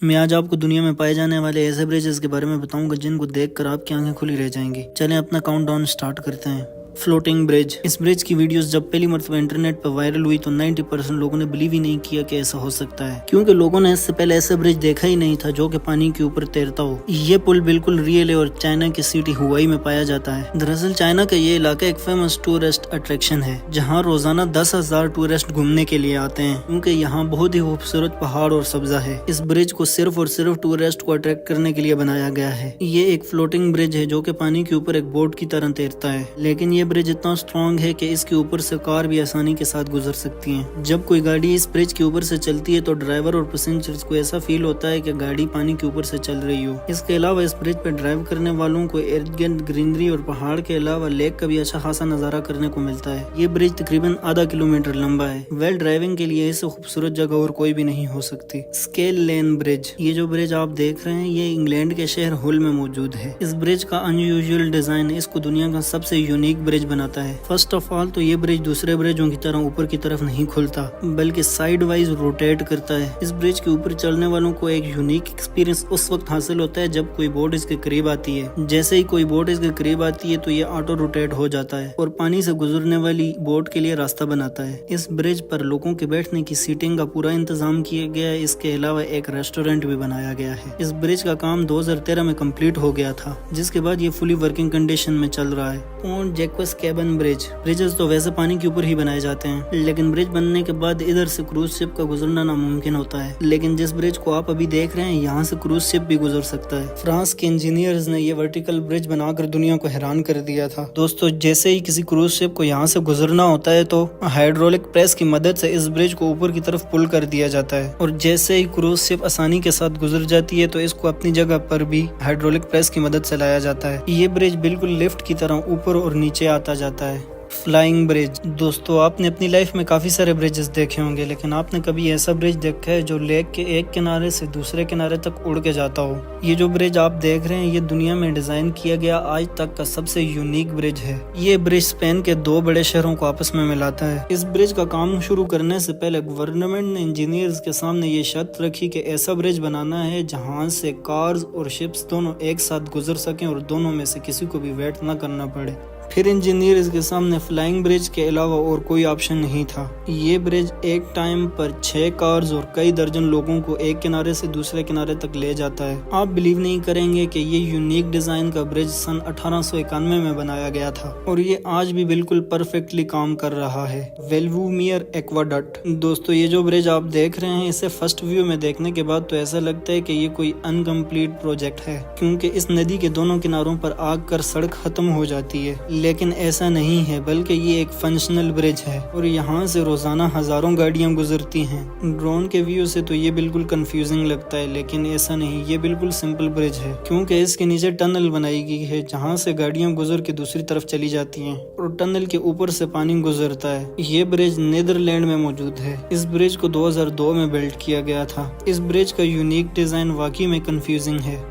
میں آج آپ کو دنیا میں پائے جانے والے ایسے بریجز کے بارے میں بتاؤں گا جن کو دیکھ کر آپ کی آنکھیں کھلی رہ جائیں گی۔ چلیں اپنا کاؤنٹ ڈاؤن سٹارٹ کرتے ہیں۔ فلوٹنگ برج۔ اس برج کی ویڈیوز جب پہلی مرتبہ انٹرنیٹ پر وائرل ہوئی تو 90% لوگوں نے بلیو ہی نہیں کیا کہ ایسا ہو سکتا ہے، کیونکہ لوگوں نے اس سے پہلے ایسا برج دیکھا ہی نہیں تھا جو کہ پانی کے اوپر تیرتا ہو۔ یہ پل بالکل ریئل ہے اور چائنا کی سٹی ہوائی میں پایا جاتا ہے۔ دراصل چائنا کا یہ علاقہ ایک فیمس ٹورسٹ اٹریکشن ہے جہاں روزانہ 10,000 ٹورسٹ گھومنے کے لیے آتے ہیں، کیونکہ یہاں بہت ہی خوبصورت پہاڑ اور سبزہ ہے۔ اس برج کو صرف اور صرف ٹورسٹ کو اٹریکٹ کرنے کے لیے بنایا گیا ہے۔ یہ ایک فلوٹنگ برج ہے جو کہ پانی کے اوپر ایک بوٹ کی طرح تیرتا ہے، لیکن یہ برج اتنا اسٹرانگ ہے کہ اس کے اوپر سے کار بھی آسانی کے ساتھ گزر سکتی ہیں۔ جب کوئی گاڑی اس برج کے اوپر سے چلتی ہے تو ڈرائیور اور پیسنجرز کو ایسا فیل ہوتا ہے کہ گاڑی پانی کے اوپر سے چل رہی ہو۔ اس کے علاوہ اس برج پہ ڈرائیو کرنے والوں کو ارد گرد گرینری اور پہاڑ کے علاوہ لیک کا بھی اچھا خاصا نظارہ کرنے کو ملتا ہے۔ یہ برج تقریباً آدھا کلومیٹر لمبا ہے۔ ویل ڈرائیونگ کے لیے اس سے خوبصورت جگہ اور کوئی بھی نہیں ہو سکتی۔ اسکیل لین برج۔ یہ جو برج آپ دیکھ رہے ہیں یہ انگلینڈ کے شہر ہل میں موجود ہے۔ اس برج کا ان یوزول ڈیزائن اس کو دنیا کا سب سے یونیک برج بناتا ہے۔ فرسٹ آف آل تو یہ برج دوسرے برجوں کی طرح اوپر کی طرف نہیں کھلتا بلکہ سائیڈ وائز روٹیٹ کرتا ہے۔ اس برج کے اوپر چلنے والوں کو ایک یونیک ایکسپیرینس اس وقت حاصل ہوتا ہے جب کوئی بوٹ اس کے قریب آتی ہے۔ جیسے ہی کوئی بوٹ اس کے قریب آتی ہے تو یہ آٹو روٹیٹ ہو جاتا ہے اور پانی سے گزرنے والی بوٹ کے لیے راستہ بناتا ہے۔ اس برج پر لوگوں کے بیٹھنے کی سیٹنگ کا پورا انتظام کیا گیا ہے۔ اس کے علاوہ ایک ریسٹورینٹ بھی بنایا گیا ہے۔ اس برج کا کام 2013 میں کمپلیٹ ہو گیا تھا، جس کے بعد یہ فلی ورکنگ کنڈیشن میں چل رہا ہے۔ پونٹ جیکوس کیبن برج۔ برجز تو ویسے پانی کے اوپر ہی بنائے جاتے ہیں، لیکن برج بننے کے بعد ادھر سے کروز شپ کا گزرنا ناممکن ہوتا ہے، لیکن جس برج کو آپ ابھی دیکھ رہے ہیں یہاں سے کروز شپ بھی گزر سکتا ہے۔ فرانس کے انجینئرز نے یہ ورٹیکل برج بنا کر دنیا کو حیران کر دیا تھا۔ دوستو، جیسے ہی کسی کروز شپ کو یہاں سے گزرنا ہوتا ہے تو ہائیڈرولک پریس کی مدد سے اس برج کو اوپر کی طرف پل کر دیا جاتا ہے، اور جیسے ہی کروز شپ آسانی کے ساتھ گزر جاتی ہے تو اس کو اپنی جگہ پر بھی ہائیڈرولک پریس کی مدد سے لایا جاتا ہے۔ یہ برج بالکل لفٹ کی طرح اوپر اور نیچے آتا جاتا ہے۔ فلائنگ برج۔ دوستو، آپ نے اپنی لائف میں کافی سارے برجز دیکھے ہوں گے، لیکن آپ نے کبھی ایسا برج دیکھا ہے جو لیک کے ایک کنارے سے دوسرے کنارے تک اڑ کے جاتا ہو؟ یہ جو برج آپ دیکھ رہے ہیں یہ دنیا میں ڈیزائن کیا گیا آج تک کا سب سے یونیک برج ہے۔ یہ برج اسپین کے دو بڑے شہروں کو آپس میں ملاتا ہے۔ اس برج کا کام شروع کرنے سے پہلے گورنمنٹ نے انجینئرز کے سامنے یہ شرط رکھی کہ ایسا برج بنانا ہے جہاں سے کارز اور شپس دونوں ایک ساتھ گزر سکیں اور دونوں میں سے کسی کو بھی ویٹ نہ کرنا پڑے۔ پھر انجینئرز کے سامنے فلائنگ برج کے علاوہ اور کوئی آپشن نہیں تھا۔ یہ برج ایک ٹائم پر 6 کارز اور کئی درجن لوگوں کو ایک کنارے سے دوسرے کنارے تک لے جاتا ہے۔ آپ بلیو نہیں کریں گے کہ یہ یونیک ڈیزائن کا برج سن 1891 میں بنایا گیا تھا اور یہ آج بھی بالکل پرفیکٹلی کام کر رہا ہے۔ ویلومیر ایکواڈکٹ۔ دوستو، یہ جو برج آپ دیکھ رہے ہیں اسے فرسٹ ویو میں دیکھنے کے بعد تو ایسا لگتا ہے کہ یہ کوئی انکمپلیٹ پروجیکٹ ہے، کیونکہ اس ندی کے دونوں کناروں پر آ کر سڑک ختم ہو جاتی ہے، لیکن ایسا نہیں ہے بلکہ یہ ایک فنکشنل برج ہے اور یہاں سے روزانہ ہزاروں گاڑیاں گزرتی ہیں۔ ڈرون کے ویو سے تو یہ بالکل کنفیوزنگ لگتا ہے، لیکن ایسا نہیں، یہ بالکل سمپل برج ہے، کیونکہ اس کے نیچے ٹنل بنائی گئی ہے جہاں سے گاڑیاں گزر کے دوسری طرف چلی جاتی ہیں اور ٹنل کے اوپر سے پانی گزرتا ہے۔ یہ برج نیدرلینڈ میں موجود ہے۔ اس برج کو 2002 میں بلڈ کیا گیا تھا۔ اس برج کا یونیک ڈیزائن واقعی میں کنفیوزنگ ہے۔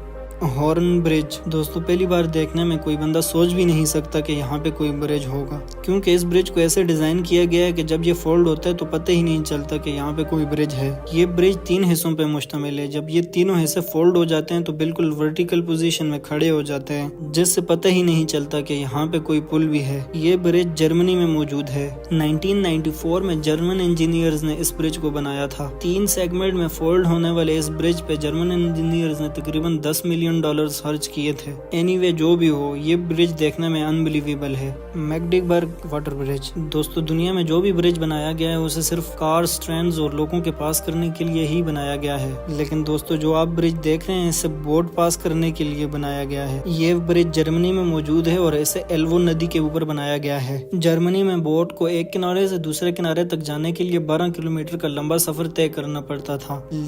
ہارن برج۔ دوستو، پہلی بار دیکھنے میں کوئی بندہ سوچ بھی نہیں سکتا کہ یہاں پہ کوئی برج ہوگا، کیونکہ اس برج کو ایسے ڈیزائن کیا گیا ہے کہ جب یہ فولڈ ہوتا ہے تو پتہ ہی نہیں چلتا کہ یہاں پہ کوئی برج ہے۔ یہ برج 3 حصوں پہ مشتمل ہے۔ جب یہ تینوں حصے فولڈ ہو جاتے ہیں تو بالکل ورٹیکل پوزیشن میں کھڑے ہو جاتے ہیں، جس سے پتہ ہی نہیں چلتا کہ یہاں پہ کوئی پل بھی ہے۔ یہ برج جرمنی میں موجود ہے۔ 1994 میں جرمن انجینئرز نے اس برج کو بنایا تھا۔ 3 سیگمنٹ میں فولڈ ہونے والے اس برج پہ جرمن انجینئرز نے تقریباً $10 ملین خرچ کیے تھے۔ اینی جو بھی ہو، یہ برج دیکھنے میں انبلیویبل ہے۔ میگڈیبرگ واٹر برج۔ دوستو، دنیا میں جو بھی برج بنایا گیا ہے اسے صرف کارز، ٹرینز اور لوگوں کے پاس کرنے کے لیے ہی بنایا گیا ہے، لیکن دوستو جو آپ برج دیکھ رہے ہیں اسے بوٹ پاس کرنے کے لیے بنایا گیا ہے۔ یہ برج جرمنی میں موجود ہے اور اسے ایلوو ندی کے اوپر بنایا گیا ہے۔ جرمنی میں بوٹ کو ایک کنارے سے دوسرے کنارے تک جانے کے لیے 12 کلومیٹر کا لمبا سفر طے کرنا پڑتا تھا،